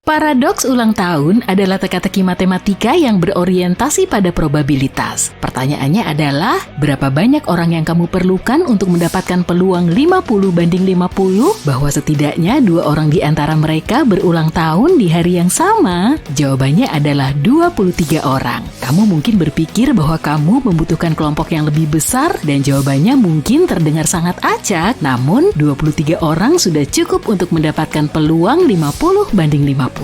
Paradoks ulang tahun adalah teka-teki matematika yang berorientasi pada probabilitas. Pertanyaannya adalah, berapa banyak orang yang kamu perlukan untuk mendapatkan peluang 50/50 bahwa setidaknya 2 orang di antara mereka berulang tahun di hari yang sama? Jawabannya adalah 23 orang. Kamu mungkin berpikir bahwa kamu membutuhkan kelompok yang lebih besar dan jawabannya mungkin terdengar sangat acak, namun 23 orang sudah cukup untuk mendapatkan peluang 50/50.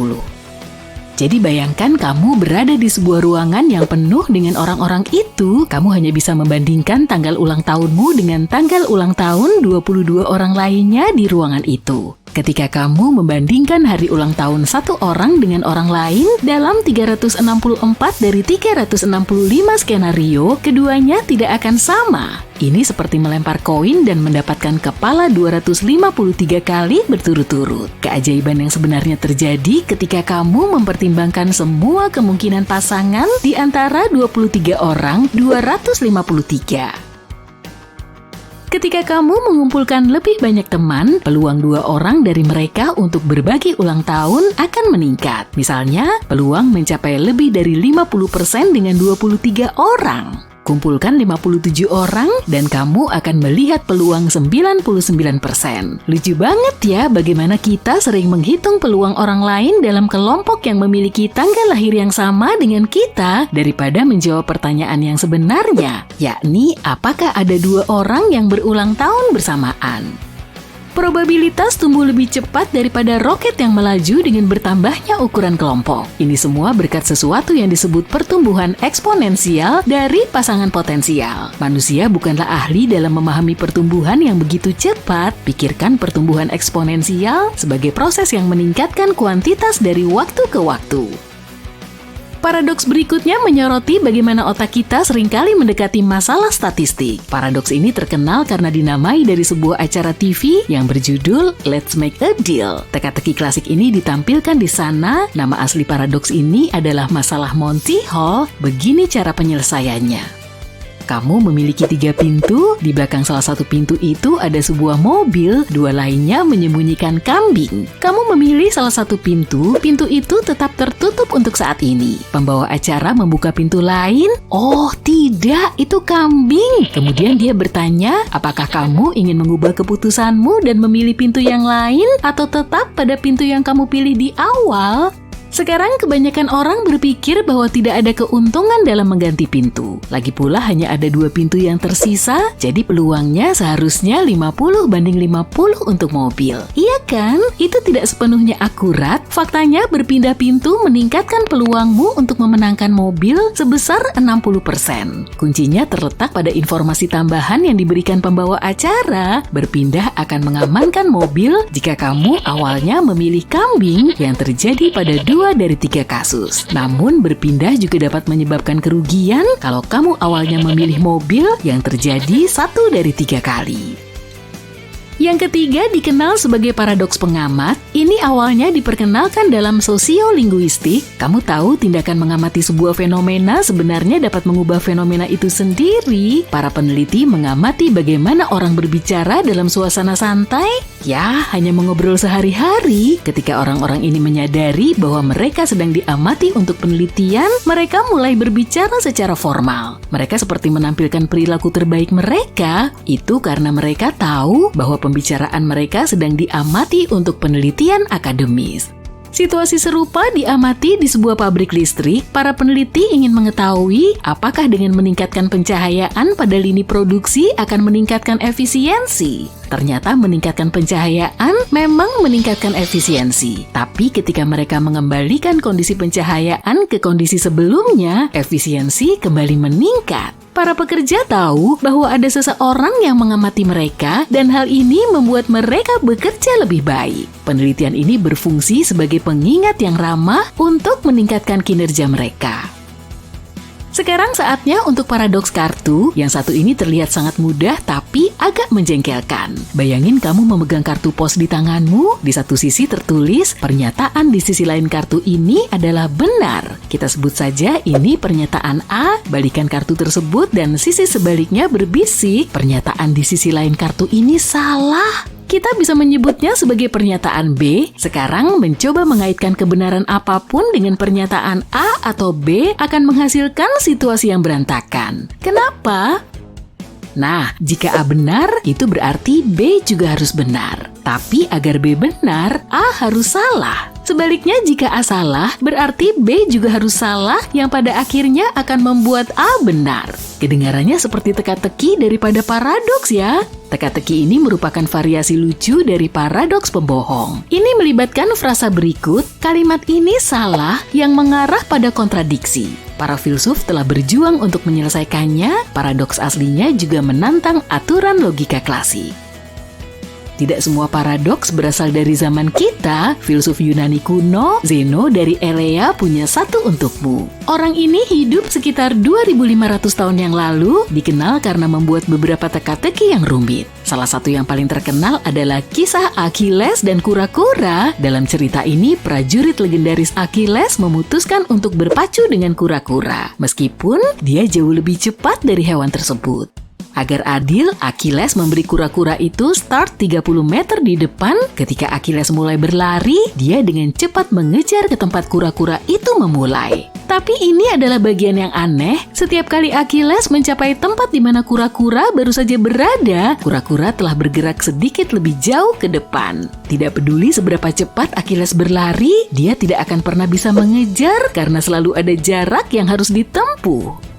Jadi bayangkan kamu berada di sebuah ruangan yang penuh dengan orang-orang itu, kamu hanya bisa membandingkan tanggal ulang tahunmu dengan tanggal ulang tahun 22 orang lainnya di ruangan itu. Ketika kamu membandingkan hari ulang tahun satu orang dengan orang lain dalam 364 dari 365 skenario, keduanya tidak akan sama. Ini seperti melempar koin dan mendapatkan kepala 253 kali berturut-turut. Keajaiban yang sebenarnya terjadi ketika kamu mempertimbangkan semua kemungkinan pasangan di antara 23 orang 253. Ketika kamu mengumpulkan lebih banyak teman, peluang 2 orang dari mereka untuk berbagi ulang tahun akan meningkat. Misalnya, peluang mencapai lebih dari 50% dengan 23 orang. Kumpulkan 57 orang dan kamu akan melihat peluang 99%. Lucu banget ya bagaimana kita sering menghitung peluang orang lain dalam kelompok yang memiliki tanggal lahir yang sama dengan kita daripada menjawab pertanyaan yang sebenarnya, yakni apakah ada 2 orang yang berulang tahun bersamaan. Probabilitas tumbuh lebih cepat daripada roket yang melaju dengan bertambahnya ukuran kelompok. Ini semua berkat sesuatu yang disebut pertumbuhan eksponensial dari pasangan potensial. Manusia bukanlah ahli dalam memahami pertumbuhan yang begitu cepat. Pikirkan pertumbuhan eksponensial sebagai proses yang meningkatkan kuantitas dari waktu ke waktu. Paradoks berikutnya menyoroti bagaimana otak kita seringkali mendekati masalah statistik. Paradoks ini terkenal karena dinamai dari sebuah acara TV yang berjudul Let's Make a Deal. Teka-teki klasik ini ditampilkan di sana. Nama asli paradoks ini adalah masalah Monty Hall. Begini cara penyelesaiannya. Kamu memiliki 3 pintu, di belakang salah satu pintu itu ada sebuah mobil, 2 lainnya menyembunyikan kambing. Kamu memilih salah satu pintu itu tetap tertutup untuk saat ini. Pembawa acara membuka pintu lain, oh tidak, itu kambing. Kemudian dia bertanya, apakah kamu ingin mengubah keputusanmu dan memilih pintu yang lain atau tetap pada pintu yang kamu pilih di awal? Sekarang kebanyakan orang berpikir bahwa tidak ada keuntungan dalam mengganti pintu. Lagi pula hanya ada 2 pintu yang tersisa, jadi peluangnya seharusnya 50/50 untuk mobil. Iya kan? Itu tidak sepenuhnya akurat. Faktanya berpindah pintu meningkatkan peluangmu untuk memenangkan mobil sebesar 60%. Kuncinya terletak pada informasi tambahan yang diberikan pembawa acara. Berpindah akan mengamankan mobil jika kamu awalnya memilih kambing yang terjadi pada 2 dari 3 kasus. Namun berpindah juga dapat menyebabkan kerugian kalau kamu awalnya memilih mobil yang terjadi 1 dari 3 kali. Yang ketiga dikenal sebagai paradoks pengamat. Ini awalnya diperkenalkan dalam sosiolinguistik. Kamu tahu tindakan mengamati sebuah fenomena sebenarnya dapat mengubah fenomena itu sendiri. Para peneliti mengamati bagaimana orang berbicara dalam suasana santai. Ya, hanya mengobrol sehari-hari. Ketika orang-orang ini menyadari bahwa mereka sedang diamati untuk penelitian, mereka mulai berbicara secara formal. Mereka seperti menampilkan perilaku terbaik mereka. Itu karena mereka tahu bahwa pembicaraan mereka sedang diamati untuk penelitian akademis. Situasi serupa diamati di sebuah pabrik listrik. Para peneliti ingin mengetahui apakah dengan meningkatkan pencahayaan pada lini produksi akan meningkatkan efisiensi. Ternyata meningkatkan pencahayaan memang meningkatkan efisiensi. Tapi ketika mereka mengembalikan kondisi pencahayaan ke kondisi sebelumnya, efisiensi kembali meningkat. Para pekerja tahu bahwa ada seseorang yang mengamati mereka dan hal ini membuat mereka bekerja lebih baik. Penelitian ini berfungsi sebagai pengingat yang ramah untuk meningkatkan kinerja mereka. Sekarang saatnya untuk paradoks kartu. Yang satu ini terlihat sangat mudah tapi agak menjengkelkan. Bayangin kamu memegang kartu pos di tanganmu. Di satu sisi tertulis, pernyataan di sisi lain kartu ini adalah benar. Kita sebut saja ini pernyataan A, balikan kartu tersebut dan sisi sebaliknya berbisik, pernyataan di sisi lain kartu ini salah. kita bisa menyebutnya sebagai pernyataan B. Sekarang mencoba mengaitkan kebenaran apapun dengan pernyataan A atau B akan menghasilkan situasi yang berantakan. Kenapa? Nah, jika A benar, itu berarti B juga harus benar. Tapi agar B benar, A harus salah. Sebaliknya, jika A salah, berarti B juga harus salah yang pada akhirnya akan membuat A benar. Kedengarannya seperti teka-teki daripada paradoks ya. Teka-teki ini merupakan variasi lucu dari paradoks pembohong. Ini melibatkan frasa berikut, kalimat ini salah yang mengarah pada kontradiksi. Para filsuf telah berjuang untuk menyelesaikannya, paradoks aslinya juga menantang aturan logika klasik. Tidak semua paradoks berasal dari zaman kita. Filsuf Yunani kuno, Zeno dari Elea punya satu untukmu. Orang ini hidup sekitar 2500 tahun yang lalu, dikenal karena membuat beberapa teka-teki yang rumit. Salah satu yang paling terkenal adalah kisah Achilles dan kura-kura. Dalam cerita ini, prajurit legendaris Achilles memutuskan untuk berpacu dengan kura-kura, meskipun dia jauh lebih cepat dari hewan tersebut. Agar adil, Achilles memberi kura-kura itu start 30 meter di depan. Ketika Achilles mulai berlari, dia dengan cepat mengejar ke tempat kura-kura itu memulai. Tapi ini adalah bagian yang aneh. Setiap kali Achilles mencapai tempat di mana kura-kura baru saja berada, kura-kura telah bergerak sedikit lebih jauh ke depan. Tidak peduli seberapa cepat Achilles berlari, dia tidak akan pernah bisa mengejar karena selalu ada jarak yang harus ditempuh.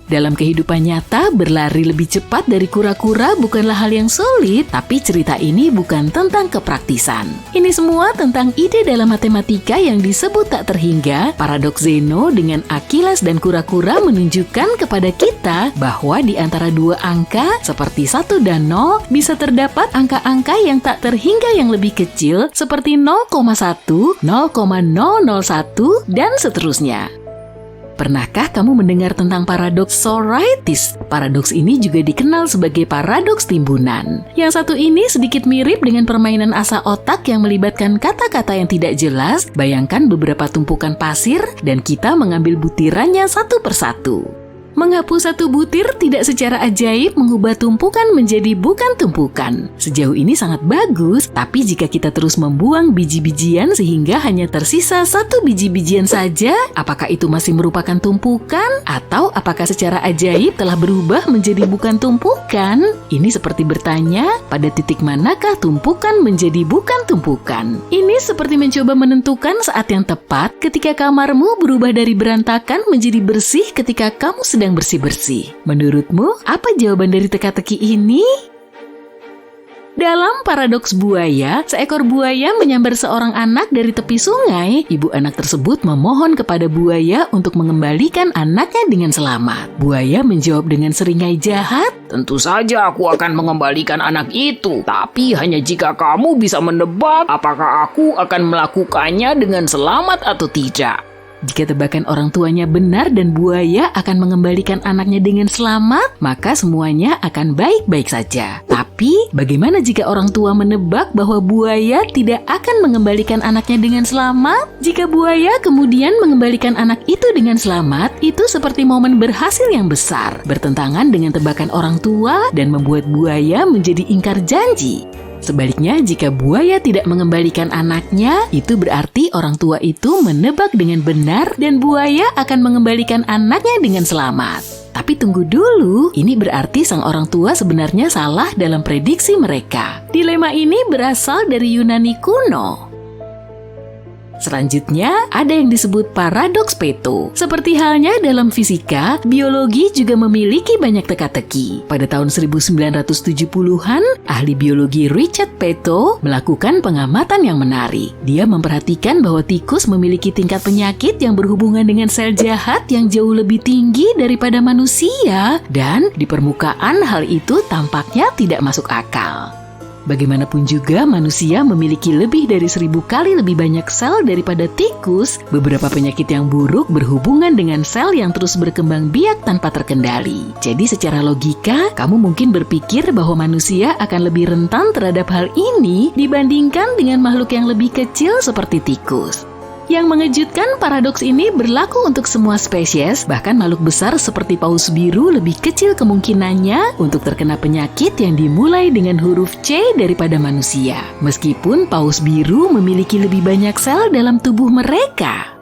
Dalam kehidupan nyata, berlari lebih cepat dari kura-kura bukanlah hal yang sulit, tapi cerita ini bukan tentang kepraktisan. Ini semua tentang ide dalam matematika yang disebut tak terhingga. Paradoks Zeno dengan Achilles dan kura-kura menunjukkan kepada kita bahwa di antara dua angka, seperti 1 dan 0, bisa terdapat angka-angka yang tak terhingga yang lebih kecil, seperti 0,1, 0,001, dan seterusnya. Pernahkah kamu mendengar tentang paradoks Socrates? Paradoks ini juga dikenal sebagai paradoks timbunan. Yang satu ini sedikit mirip dengan permainan asa otak yang melibatkan kata-kata yang tidak jelas. Bayangkan beberapa tumpukan pasir dan kita mengambil butirannya satu persatu. Menghapus satu butir tidak secara ajaib mengubah tumpukan menjadi bukan tumpukan. Sejauh ini sangat bagus, tapi jika kita terus membuang biji-bijian sehingga hanya tersisa satu biji-bijian saja, apakah itu masih merupakan tumpukan? Atau apakah secara ajaib telah berubah menjadi bukan tumpukan? Ini seperti bertanya, pada titik manakah tumpukan menjadi bukan tumpukan? Ini seperti mencoba menentukan saat yang tepat ketika kamarmu berubah dari berantakan menjadi bersih ketika kamu sedang bersih-bersih. Menurutmu, apa jawaban dari teka-teki ini? Dalam paradoks buaya, seekor buaya menyambar seorang anak dari tepi sungai. Ibu anak tersebut memohon kepada buaya untuk mengembalikan anaknya dengan selamat. Buaya menjawab dengan seringai jahat, "Tentu saja aku akan mengembalikan anak itu, tapi hanya jika kamu bisa menebak apakah aku akan melakukannya dengan selamat atau tidak." Jika tebakan orang tuanya benar dan buaya akan mengembalikan anaknya dengan selamat, maka semuanya akan baik-baik saja. Tapi, bagaimana jika orang tua menebak bahwa buaya tidak akan mengembalikan anaknya dengan selamat? Jika buaya kemudian mengembalikan anak itu dengan selamat, itu seperti momen berhasil yang besar, bertentangan dengan tebakan orang tua dan membuat buaya menjadi ingkar janji. Sebaliknya, jika buaya tidak mengembalikan anaknya, itu berarti orang tua itu menebak dengan benar dan buaya akan mengembalikan anaknya dengan selamat. Tapi tunggu dulu, ini berarti sang orang tua sebenarnya salah dalam prediksi mereka. Dilema ini berasal dari Yunani kuno. Selanjutnya, ada yang disebut paradoks Peto. Seperti halnya dalam fisika, biologi juga memiliki banyak teka-teki. Pada tahun 1970-an, ahli biologi Richard Peto melakukan pengamatan yang menarik. Dia memperhatikan bahwa tikus memiliki tingkat penyakit yang berhubungan dengan sel jahat yang jauh lebih tinggi daripada manusia, dan di permukaan hal itu tampaknya tidak masuk akal. Bagaimanapun juga, manusia memiliki lebih dari 1000 kali lebih banyak sel daripada tikus. Beberapa penyakit yang buruk berhubungan dengan sel yang terus berkembang biak tanpa terkendali. Jadi secara logika, kamu mungkin berpikir bahwa manusia akan lebih rentan terhadap hal ini dibandingkan dengan makhluk yang lebih kecil seperti tikus. Yang mengejutkan, paradoks ini berlaku untuk semua spesies, bahkan makhluk besar seperti paus biru lebih kecil kemungkinannya untuk terkena penyakit yang dimulai dengan huruf C daripada manusia. Meskipun paus biru memiliki lebih banyak sel dalam tubuh mereka.